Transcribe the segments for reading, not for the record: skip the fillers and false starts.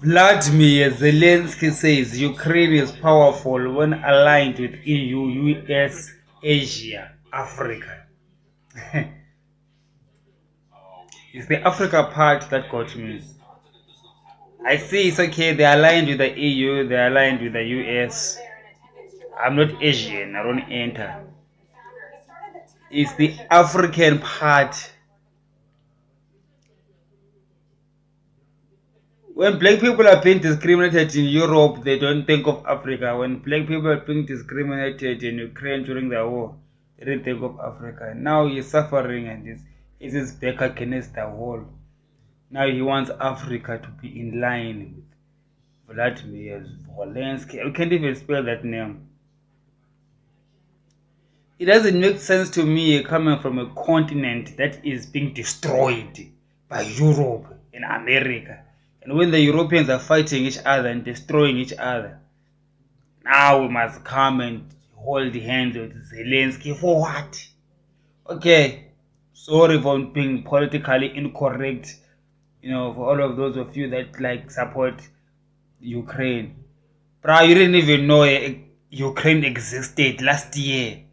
Vladimir Zelensky says Ukraine is powerful when aligned with EU, US, Asia, Africa. It's the Africa part that got me. I see it's okay, they're aligned with the EU, they're aligned with the US. I'm not Asian, I don't enter. It's the African part. When black people are being discriminated in Europe, they don't think of Africa. When black people are being discriminated in Ukraine during the war, they didn't think of Africa. Now he's suffering and he's his back against the wall. Now he wants Africa to be in line with Vladimir Zelensky. I can't even spell that name. It doesn't make sense to me coming from a continent that is being destroyed by Europe and America. And when the Europeans are fighting each other and destroying each other, now we must come and hold hands with Zelensky for what? Okay, sorry for being politically incorrect, for all of those of you that support Ukraine. Bro, you didn't even know Ukraine existed last year.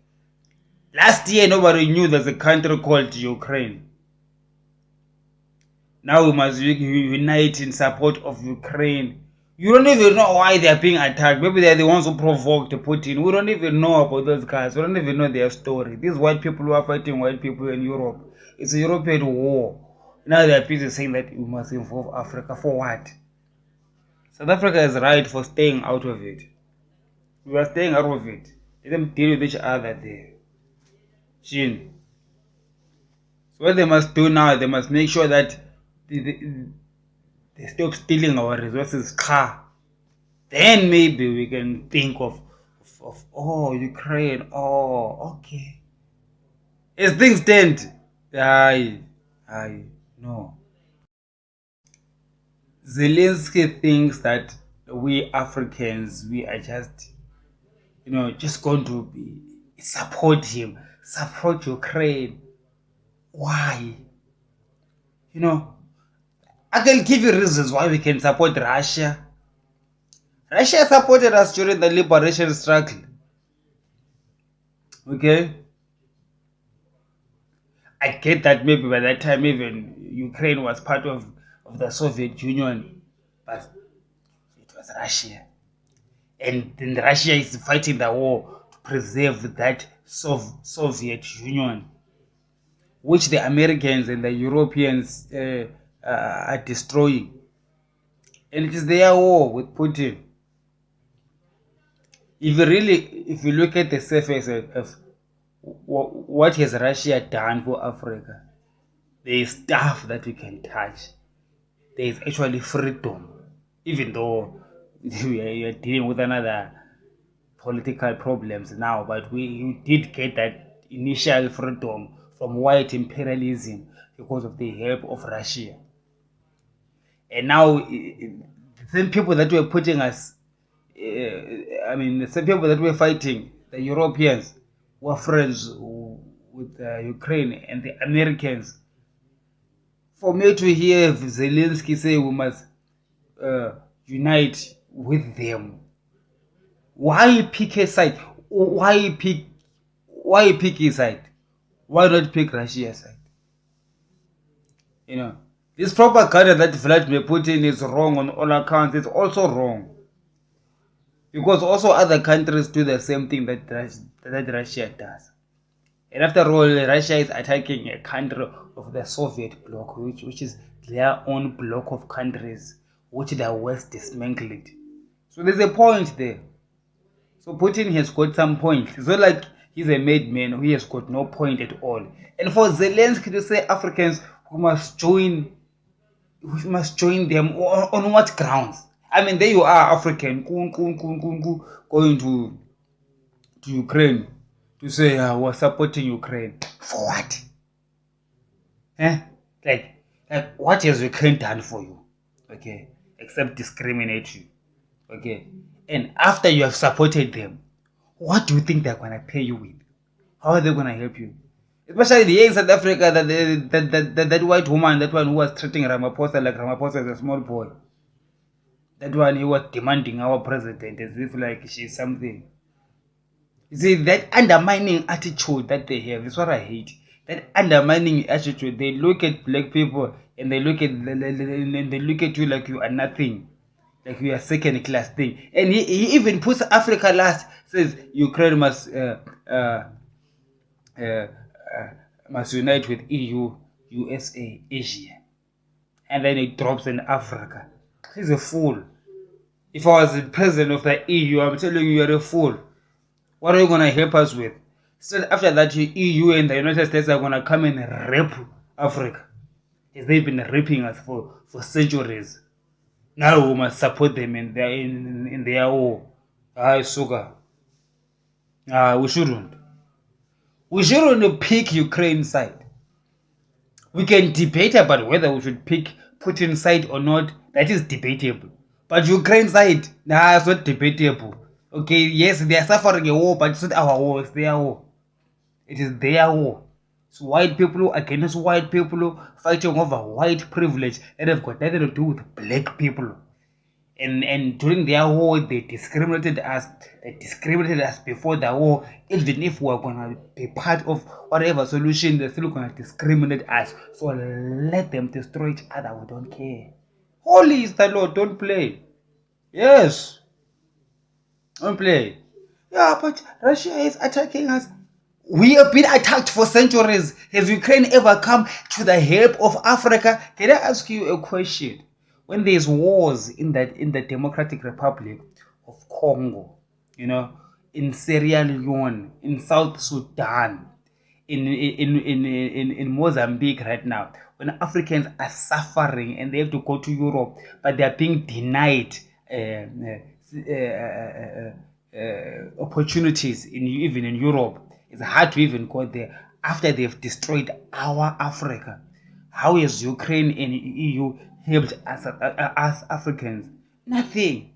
Last year, nobody knew there's a country called Ukraine. Now we must unite in support of Ukraine. You don't even know why they are being attacked. Maybe they are the ones who provoked Putin. We don't even know about those guys. We don't even know their story. These white people who are fighting white people in Europe. It's a European war. Now they are busy saying that we must involve Africa. For what? South Africa is right for staying out of it. We are staying out of it. Let them deal with each other there. Shin. So what they must do now, they must make sure that they stop stealing our resources. Then maybe we can think of Ukraine. Oh, okay. As things stand, I no. Zelensky thinks that we Africans, we are just going to support him, support Ukraine. Why? I can give you reasons why we can support Russia. Russia supported us during the liberation struggle. Okay? I get that maybe by that time even Ukraine was part of the Soviet Union, but it was Russia. And then Russia is fighting the war to preserve that Soviet Union, which the Americans and the Europeans are destroying. And it is their war with Putin. If you look at the surface of what has Russia done for Africa, there is stuff that we can touch. There is actually freedom, even though we are dealing with another political problems now, but you did get that initial freedom from white imperialism because of the help of Russia. And now the same people that were putting us, the same people that were fighting, the Europeans, were friends with Ukraine and the Americans. For me to hear Zelensky say we must unite with them, why pick a side? Why pick his side? Why not pick Russia's side? This propaganda that Vladimir Putin is wrong on all accounts is also wrong. Because also other countries do the same thing that Russia does. And after all, Russia is attacking a country of the Soviet bloc, which is their own bloc of countries, which the West dismantled. So there's a point there. So Putin has got some point. It's not like he's a madman who has got no point at all. And for Zelensky to say Africans who must join them on what grounds? There you are, African, going to Ukraine to say we're supporting Ukraine. For what? Like what has Ukraine done for you? Okay, except discriminate you. Okay, and after you have supported them, what do you think they're gonna pay you with? How are they gonna help you? Especially here in South Africa, that white woman, that one who was treating Ramaphosa like Ramaphosa is a small boy. That one, he was demanding our president as if like she's something. You see, that undermining attitude that they have is what I hate. That undermining attitude. They look at black people and they look at you like you are nothing, like you are second class thing. And he even puts Africa last. Says Ukraine uh, uh, must unite with EU, USA, Asia, and then it drops in Africa. He's a fool. If I was the president of the EU, I'm telling you, you're a fool. What are you going to help us with? Still, after that, the EU and the United States are going to come and rape Africa. As they've been raping us for centuries. Now we must support them in their war. Sugar. We shouldn't. We shouldn't pick Ukraine's side. We can debate about whether we should pick Putin's side or not. That is debatable. But Ukraine's side, it's not debatable. Okay, yes, they are suffering a war, but it's not our war, it's their war. It is their war. It's white people against white people fighting over white privilege that have got nothing to do with black people. And during their war, they discriminated us. They discriminated us before the war. Even if we're gonna be part of whatever solution, they're still gonna discriminate us. So let them destroy each other. We don't care. Holy is the Lord. Don't play. Yes. Don't play. Yeah, but Russia is attacking us. We have been attacked for centuries. Has Ukraine ever come to the help of Africa? Can I ask you a question? When there's wars in the Democratic Republic of Congo, in Sierra Leone, in South Sudan, in Mozambique right now, when Africans are suffering and they have to go to Europe, but they are being denied opportunities even in Europe. It's hard to even go there after they've destroyed our Africa. How is Ukraine and EU helped us Africans? Nothing.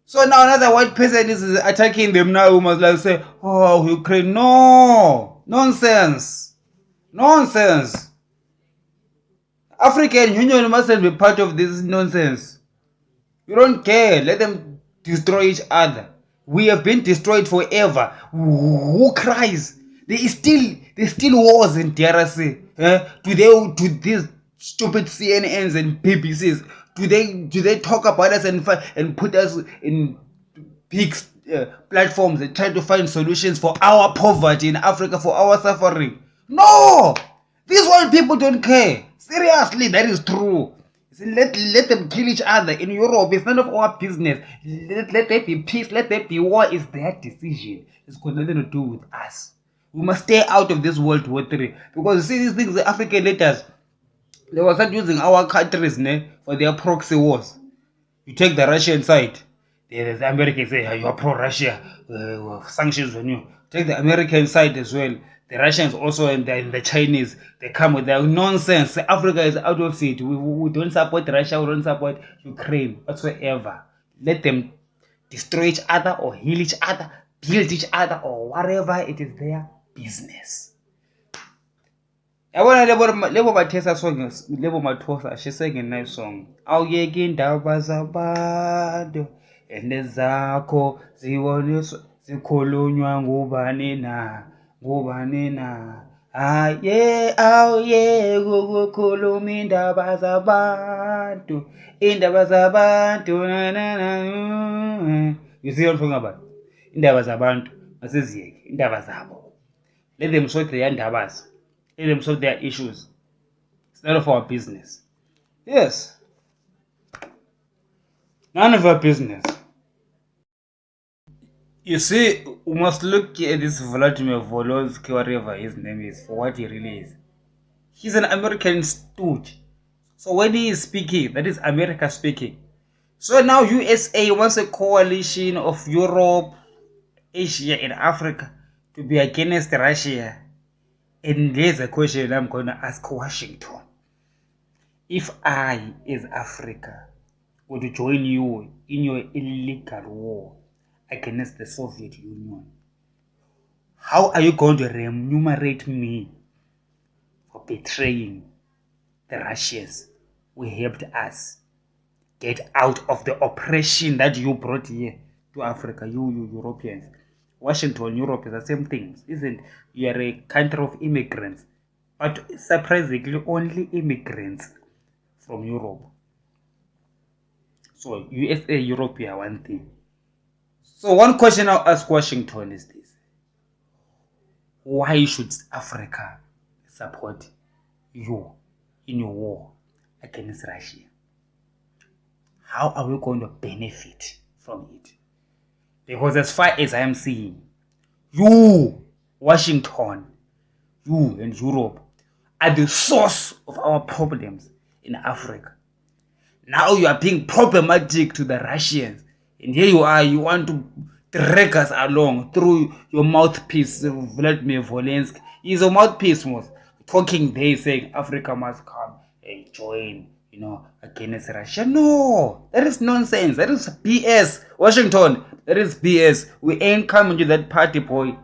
So now another white person is attacking them now. We must like say, oh, Ukraine. No. Nonsense. Nonsense. African Union mustn't be part of this nonsense. You don't care. Let them destroy each other. We have been destroyed forever. Who cries? There's still wars in DRC. Do these stupid CNNs and BBCs? Do they talk about us and put us in big platforms and try to find solutions for our poverty in Africa, for our suffering? No, these white people don't care. Seriously, that is true. Let them kill each other in Europe. It's none of our business. Let there be peace. Let there be war. It's their decision. It's got nothing to do with us. We must stay out of this World War III. Because you see these things, the African leaders, they were start using our countries for their proxy wars. You take the Russian side. The Americans say, you are pro-Russia. Sanctions on you. Take the American side as well. The Russians also and the Chinese, they come with their nonsense. Africa is out of it. We don't support Russia. We don't support Ukraine whatsoever. Let them destroy each other or heal each other, build each other or whatever. It is their business. Yabona lebo bathesa song lebo mathosa she sang a nice song. Awuyeke indaba zabantu endezakho ziboniswa zikhulunywa ngubani na aye ukukhuluma indaba zabantu na. You see what I'm talking about? Indaba zabantu masiziyeke indaba zabo. Let them sort their ndabas. Let them solve their issues. It's none of our business. Yes. None of our business. You see, we must look at this Vladimir Volodymyr, whatever his name is, for what he really is. He's an American stooge. So when he is speaking, that is America speaking. So now USA wants a coalition of Europe, Asia, and Africa to be against Russia. And there's a question I'm going to ask Washington. If I, as Africa, were to join you in your illegal war against the Soviet Union, how are you going to remunerate me for betraying the Russians who helped us get out of the oppression that you brought here to Africa, you Europeans. Washington, Europe is the same thing, isn't? You are a country of immigrants, but surprisingly only immigrants from Europe. So USA, Europe are one thing. So one question I'll ask Washington is this: why should Africa support you in your war against Russia? How are we going to benefit from it? Because as far as I am seeing, you, Washington, you and Europe are the source of our problems in Africa. Now you are being problematic to the Russians. And here you are, you want to drag us along through your mouthpiece, Vladimir Zelensky. He's a mouthpiece, most talking there saying Africa must come and join, against Russia. No, that is nonsense. That is BS. Washington, that is BS. We ain't coming to that party, boy.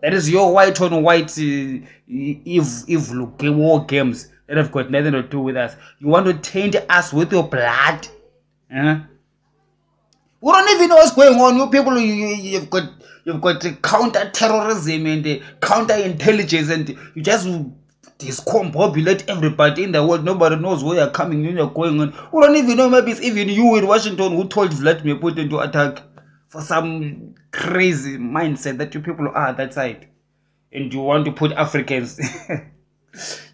That is your white on white evil war games that have got nothing to do with us. You want to taint us with your blood? We don't even know what's going on. You people, you've got counter-terrorism and counter-intelligence, and you just discombobulate everybody in the world. Nobody knows where you're coming and you're going on. We don't even know. Maybe it's even you in Washington who told Vladimir Putin to attack for some crazy mindset that you people are that side. And you want to put Africans.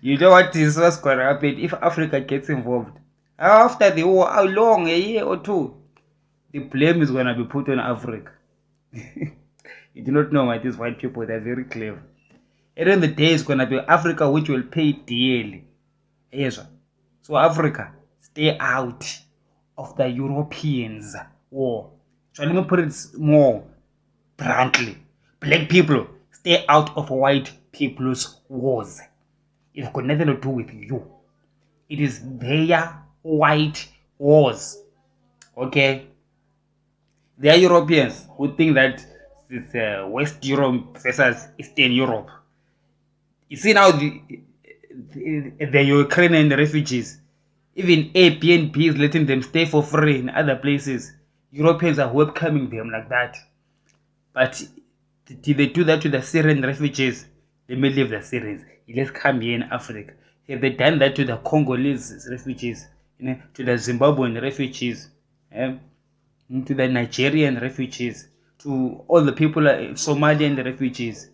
You know what is what's going to happen if Africa gets involved? After the war, how long? A year or two? The blame is going to be put on Africa. You do not know why these white people, they're very clever. At the end of the day, it's going to be Africa which will pay dearly. Yes. So Africa, stay out of the Europeans' war. So let me put it more bluntly. Black people, stay out of white people's wars. It's got nothing to do with you. It is their white wars. Okay? They are Europeans who think that it's West Europe versus Eastern Europe. You see now the Ukrainian refugees, even Airbnb is letting them stay for free in other places. Europeans are welcoming them like that. But did they do that to the Syrian refugees? They may leave the Syrians. Let's come here in Africa. Have they done that to the Congolese refugees? To the Zimbabwean refugees? To the Nigerian refugees? To all the people, Somalian refugees?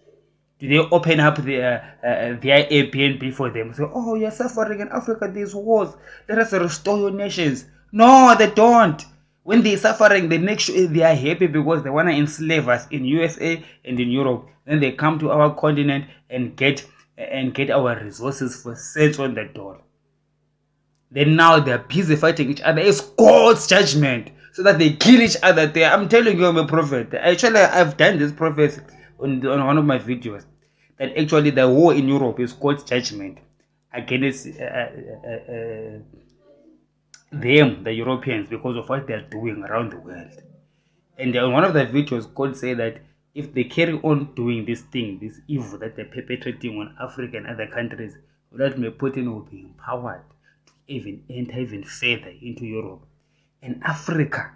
Do they open up their Airbnb for them? So, oh, you're suffering in Africa, there's wars. Let us restore your nations. No, they don't. When they're suffering, they make sure they are happy because they want to enslave us in USA and in Europe. Then they come to our continent and get our resources for cents on the dollar. Then now they're busy fighting each other. It's God's judgment. So that they kill each other there. I'm telling you, I'm a prophet. Actually, I've done this prophecy on one of my videos. That actually the war in Europe is God's judgment against them, the Europeans, because of what they're doing around the world. And in one of the videos, God said that if they carry on doing this thing, this evil that they're perpetrating on Africa and other countries, Vladimir Putin will be empowered to even enter even further into Europe. And Africa,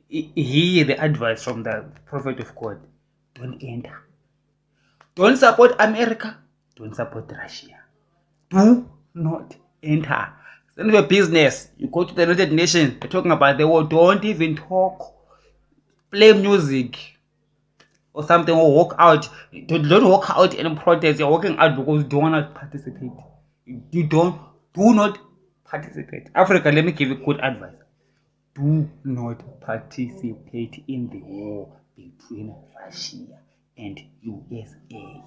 hear the advice from the prophet of God: don't enter. Don't support America. Don't support Russia. Do not enter. It's none of your business. You go to the United Nations, they're talking about the war. Don't even talk. Play music or something, or walk out. Don't walk out in protest. You're walking out because you don't want to participate. Do not participate. Africa, let me give you good advice. Do not participate in the war between Russia and USA,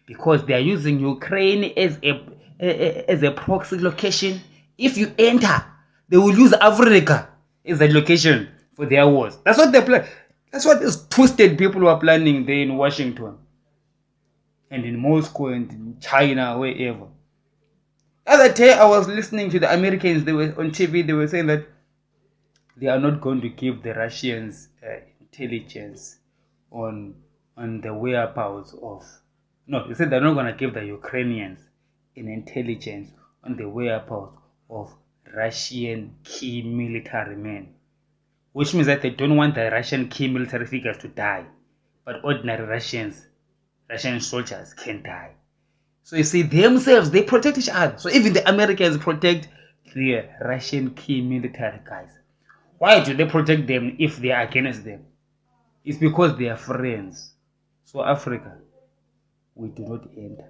because they are using Ukraine as a proxy location. If you enter, they will use Africa as a location for their wars. That's what they plan. That's what these twisted people are planning there in Washington and in Moscow and in China, wherever. The other day, I was listening to the Americans. They were on TV. They were saying that they are not going to give the Russians intelligence on the whereabouts of... No, they said they're not going to give the Ukrainians an intelligence on the whereabouts of Russian key military men, which means that they don't want the Russian key military figures to die, but ordinary Russian soldiers can die. So you see, themselves, they protect each other. So even the Americans protect the Russian key military guys. Why do they protect them if they are against them? It's because they are friends. So Africa, we do not enter.